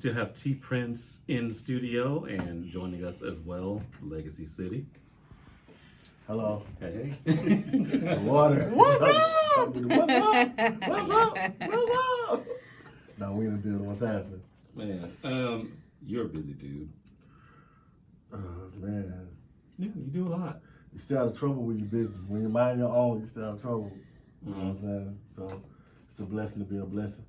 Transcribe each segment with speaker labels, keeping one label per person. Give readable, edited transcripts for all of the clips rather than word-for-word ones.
Speaker 1: To have T Prince in the studio and joining us as well, Legacy City.
Speaker 2: Hello.
Speaker 1: Hey.
Speaker 2: The water.
Speaker 3: What's up?
Speaker 2: What's up? What's up? What's up? No, we in the building. What's happening?
Speaker 1: Man, you're a busy dude.
Speaker 2: Man.
Speaker 1: Yeah, you do a lot.
Speaker 2: You stay out of trouble when you're busy. When you're minding your own, you stay out of trouble. You know what I'm
Speaker 1: Mm-hmm.
Speaker 2: saying? So it's a blessing to be a blessing.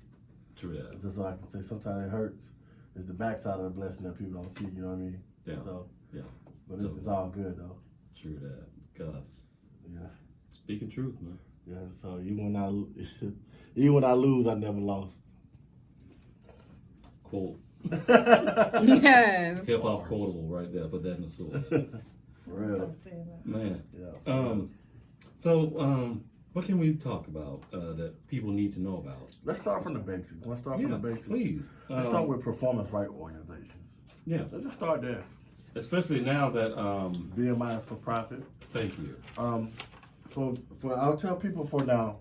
Speaker 1: True that.
Speaker 2: Just so I can say, sometimes it hurts. It's the backside of the blessing that people don't see. You know what I mean?
Speaker 1: Yeah.
Speaker 2: So,
Speaker 1: Yeah.
Speaker 2: but it's all good though.
Speaker 1: True that. Cause
Speaker 2: Yeah.
Speaker 1: speaking truth, man.
Speaker 2: Yeah. So even when I lose, I never lost.
Speaker 1: Quote.
Speaker 3: Yes.
Speaker 1: Hip hop quotable right there. Put that in the source.
Speaker 2: For real.
Speaker 1: Man.
Speaker 2: Yeah.
Speaker 1: What can we talk about that people need to know about?
Speaker 2: Let's start from the basics. Let's start from the basics.
Speaker 1: Please.
Speaker 2: Let's start with performance right organizations.
Speaker 1: Yeah,
Speaker 2: Let's just start there.
Speaker 1: especially now that
Speaker 2: BMI is for profit.
Speaker 1: thank you.
Speaker 2: For I'll tell people for now.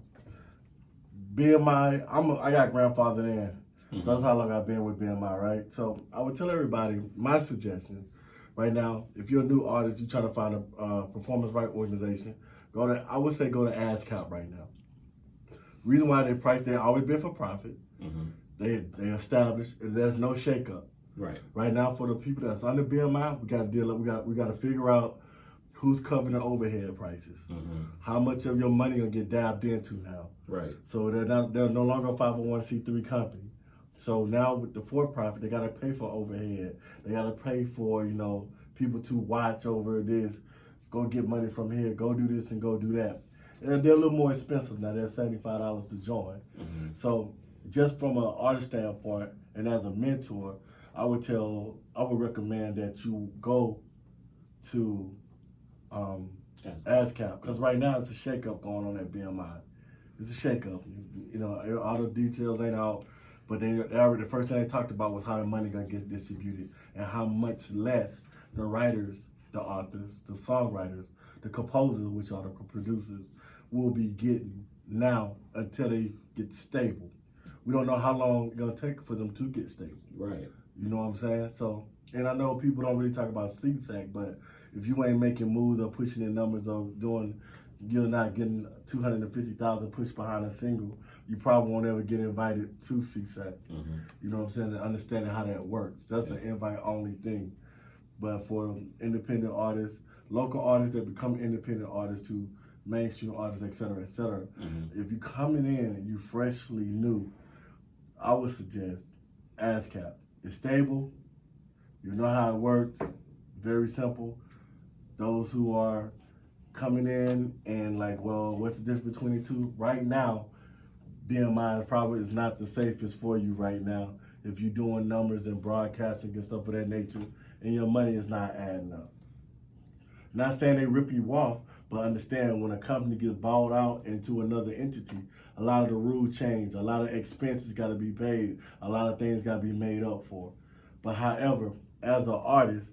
Speaker 2: BMI, I got grandfathered in, so that's how long I've been with BMI, right? So I would tell everybody my suggestion right now. If you're a new artist, you try to find a performance right organization. I would say go to ASCAP right now. Reason why they always been for profit. They established there's no shakeup.
Speaker 1: Right.
Speaker 2: Right now, for the people that's under BMI, we got to deal. We got to figure out who's covering the overhead prices. How much of your money gonna get dabbed into now?
Speaker 1: Right.
Speaker 2: So they're no longer a 501c3 company. So now with the for-profit, they got to pay for overhead. They got to pay for people to watch over this. Go get money from here. Go do this and go do that. And they're a little more expensive now. They're $75 to join. So just from an artist standpoint and as a mentor, I would recommend that you go to ASCAP, because right now it's a shakeup going on at BMI. It's a shakeup. All the details ain't out, but the first thing they talked about was how the money gonna get distributed and how much less the writers, the authors, the songwriters, the composers, which are the producers, will be getting now until they get stable. We don't know how long it's gonna take for them to get stable.
Speaker 1: Right.
Speaker 2: You know what I'm saying? So, and I know people don't really talk about CSAC, but if you ain't making moves or pushing the numbers or you're not getting 250,000 pushed behind a single, you probably won't ever get invited to CSAC. You know what I'm saying? And understanding how that works. That's an invite only thing. But for independent artists, local artists that become independent artists to mainstream artists, et cetera, if you coming in and you freshly new, I would suggest ASCAP. It's stable. You know how it works. Very simple. Those who are coming in and what's the difference between the two? Right now, BMI probably is not the safest for you right now if you're doing numbers and broadcasting and stuff of that nature and your money is not adding up. Not saying they rip you off, but understand when a company gets bought out into another entity, a lot of the rules change, a lot of expenses got to be paid, a lot of things got to be made up for. But however, as an artist,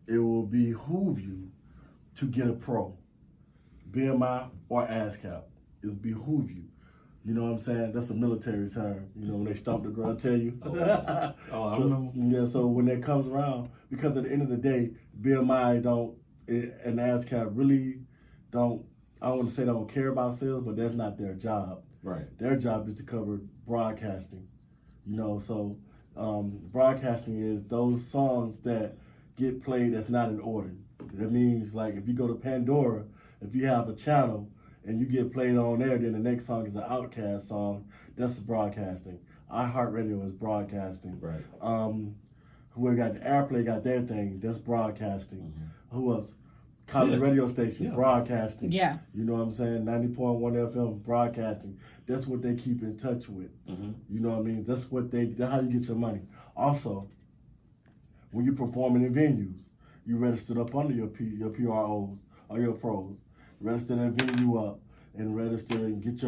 Speaker 2: it will behoove you to get a pro, BMI or ASCAP. It behoove you. You know what I'm saying? That's a military term. When they stomp the ground, tell you.
Speaker 1: I remember.
Speaker 2: Yeah, so when that comes around, because at the end of the day, BMI and ASCAP really don't, I don't want to say they don't care about sales, but that's not their job.
Speaker 1: Right.
Speaker 2: Their job is to cover broadcasting. Broadcasting is those songs that get played that's not in order. That means if you go to Pandora, if you have a channel and you get played on there, then the next song is an Outkast song. That's broadcasting. iHeartRadio is broadcasting.
Speaker 1: Right.
Speaker 2: Who got the Airplay got their thing. That's broadcasting. Who else? College radio station, broadcasting.
Speaker 3: Yeah.
Speaker 2: You know what I'm saying? 90.1 FM broadcasting. That's what they keep in touch with. You know what I mean? That's how you get your money. Also, when you're performing in venues, you registered up under your PROs or your pros. Register that venue up and register and get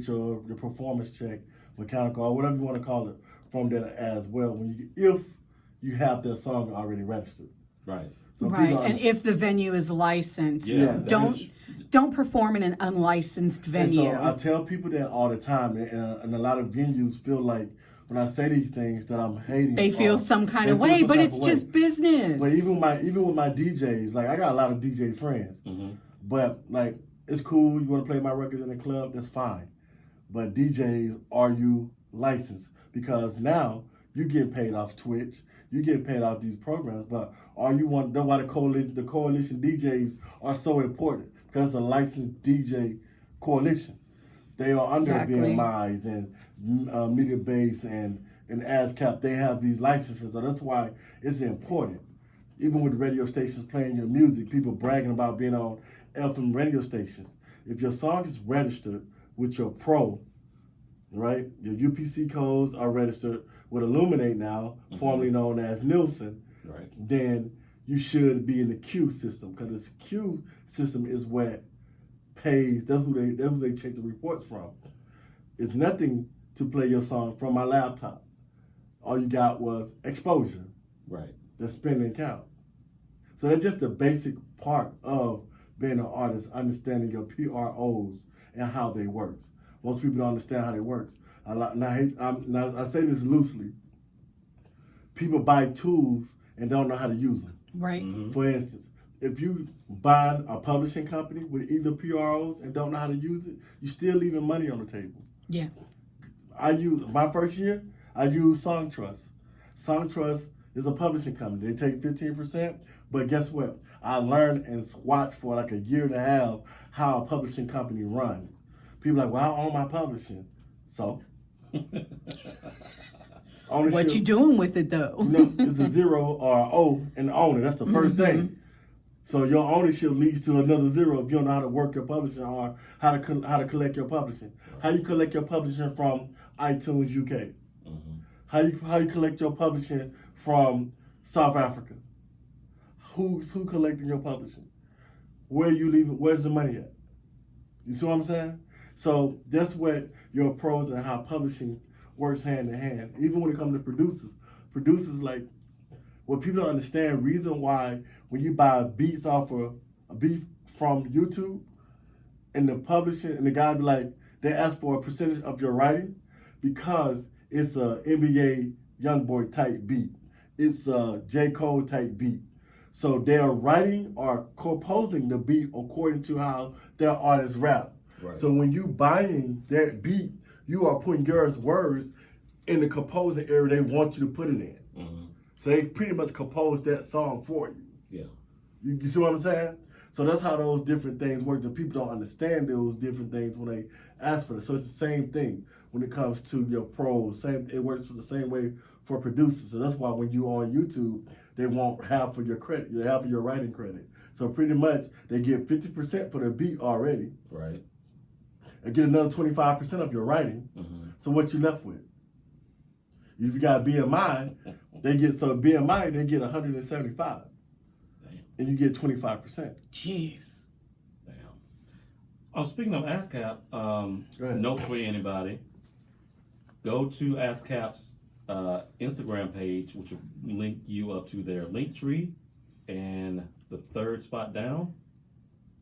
Speaker 2: your performance check, mechanical, or whatever you want to call it, from there as well. If you have that song already registered.
Speaker 1: Right.
Speaker 2: So
Speaker 3: Right, and if the venue is licensed,
Speaker 1: Yeah.
Speaker 3: don't perform in an unlicensed
Speaker 2: And
Speaker 3: venue.
Speaker 2: so I tell people that all the time, and a lot of venues feel like when I say these things that I'm hating.
Speaker 3: They feel some kind of way, but it's just business.
Speaker 2: But even with my DJs, like I got a lot of DJ friends, but like it's cool. You want to play my records in the club, that's fine. But DJs, are you licensed? Because now you're getting paid off Twitch, you're getting paid off these programs. But are you one? That's why the coalition DJs are so important, because it's a licensed DJ coalition. They are under BMIs and Media Base and ASCAP. They have these licenses, so that's why it's important. Even with radio stations playing your music, people bragging about being on FM radio stations. If your song is registered with your pro, right? Your UPC codes are registered with Illuminate now, formerly known as Nielsen.
Speaker 1: Right.
Speaker 2: Then you should be in the Q system, because this Q system is what pays. That's who they check the reports from. It's nothing to play your song from my laptop. All you got was exposure.
Speaker 1: Right.
Speaker 2: The spin and count. So that's just the basic part of being an artist, understanding your PROs and how they work. Most people don't understand how they work. Now I say this loosely. People buy tools and don't know how to use them.
Speaker 3: Right.
Speaker 2: For instance, if you buy a publishing company with either PROs and don't know how to use it, you're still leaving money on the table.
Speaker 3: Yeah.
Speaker 2: My first year, I used SongTrust. SongTrust is a publishing company. They take 15%, but guess what? I learned and watched for like a year and a half how a publishing company runs. People are like, well, I own my publishing. So?
Speaker 3: What you doing with it though?
Speaker 2: It's a 0 or an O in the owner. That's the first thing. So your ownership leads to another 0 if you don't know how to work your publishing or how to collect your publishing. How you collect your publishing from iTunes UK. How you collect your publishing from South Africa. Who's collecting your publishing? Where you leaving? Where's the money at? You see what I'm saying? So that's what your pros and how publishing works hand in hand. Even when it comes to producers like, what people don't understand, reason why when you buy beats off of a beat from YouTube and the publishing and the guy be like, they ask for a percentage of your writing, because it's a NBA Youngboy type beat. It's a J. Cole type beat. So they're writing or composing the beat according to how their artists rap. Right. So when you buying that beat, you are putting your words in the composing area they want you to put it in. So they pretty much compose that song for you.
Speaker 1: Yeah.
Speaker 2: You see what I'm saying? So that's how those different things work. The people don't understand those different things when they ask for it. So it's the same thing when it comes to your pros. It works the same way for producers. So that's why when you on YouTube, they won't have for your credit. They have for your writing credit. So pretty much they get 50% for the beat already.
Speaker 1: Right.
Speaker 2: And get another 25% of your writing. So what you left with? If you got BMI, they get 175. Damn. And you get 25%.
Speaker 3: Jeez.
Speaker 1: Damn. Oh, speaking of ASCAP, note for anybody, go to ASCAP's Instagram page, which will link you up to their link tree, and the third spot down,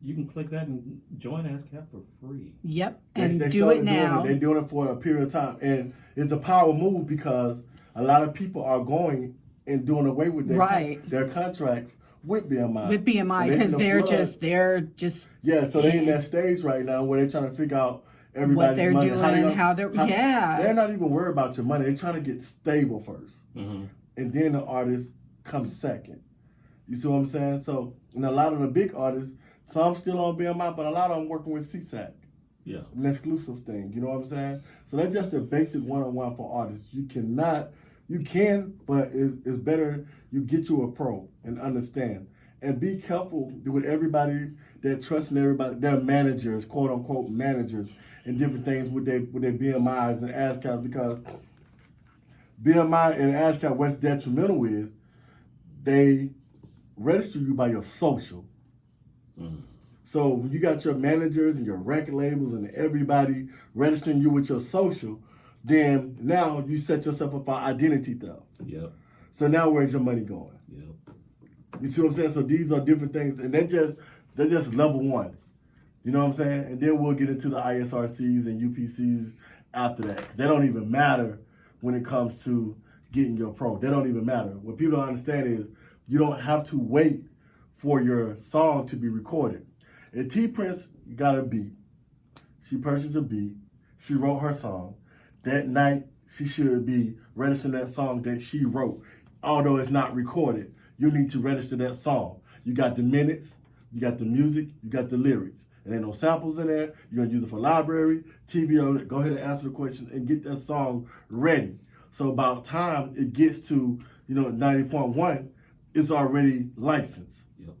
Speaker 1: you can click that and join ASCAP for free.
Speaker 3: Yep, and do it now.
Speaker 2: They're doing it for a period of time, and it's a power move because a lot of people are going and doing away with their contracts with BMI.
Speaker 3: With BMI, because they're just
Speaker 2: yeah. So they're in that stage right now where they're trying to figure out everybody's
Speaker 3: what they're
Speaker 2: money,
Speaker 3: doing, how they're
Speaker 2: They're not even worried about your money. They're trying to get stable first, and then the artist comes second. You see what I'm saying? So, and a lot of the big artists, some still on BMI, but a lot of them working with CSAC.
Speaker 1: Yeah.
Speaker 2: An exclusive thing. You know what I'm saying? So that's just the basic one-on-one for artists. You can, but it's better you get you a pro and understand. And be careful with everybody that trusting everybody, their managers, quote unquote managers, and different things with their BMIs and ASCAPs, because BMI and ASCAP, what's detrimental is they register you by your social. So when you got your managers and your record labels and everybody registering you with your social, then now you set yourself up for identity theft.
Speaker 1: Yep.
Speaker 2: So now where's your money going?
Speaker 1: Yep.
Speaker 2: You see what I'm saying? So these are different things, and they're just level one. You know what I'm saying? And then we'll get into the ISRCs and UPCs after that. They don't even matter when it comes to getting your pro. They don't even matter. What people don't understand is you don't have to wait for your song to be recorded. If T Prince got a beat, she purchased a beat, she wrote her song. That night, she should be registering that song that she wrote. Although it's not recorded, you need to register that song. You got the minutes, you got the music, you got the lyrics. And ain't no samples in there. You're gonna use it for library, TV. Go ahead and answer the question and get that song ready. So about time it gets to 90.1, it's already licensed.
Speaker 1: Yep,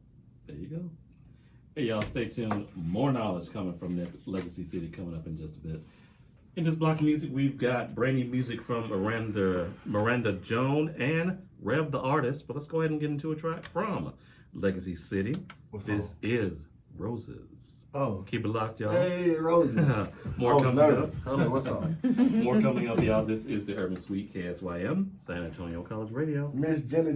Speaker 1: there you go. Hey y'all, stay tuned. More knowledge coming from Legacy City coming up in just a bit. In this block of music, we've got brand new music from Miranda Joan and Rev the artist. But let's go ahead and get into a track from Legacy City. This is Roses.
Speaker 2: Oh.
Speaker 1: Keep it locked, y'all.
Speaker 2: Hey, Roses.
Speaker 1: More coming up.
Speaker 2: I'm like, what's up?
Speaker 1: More coming up, y'all. This is the Urban Suite KSYM, San Antonio College Radio.
Speaker 2: Miss Jenna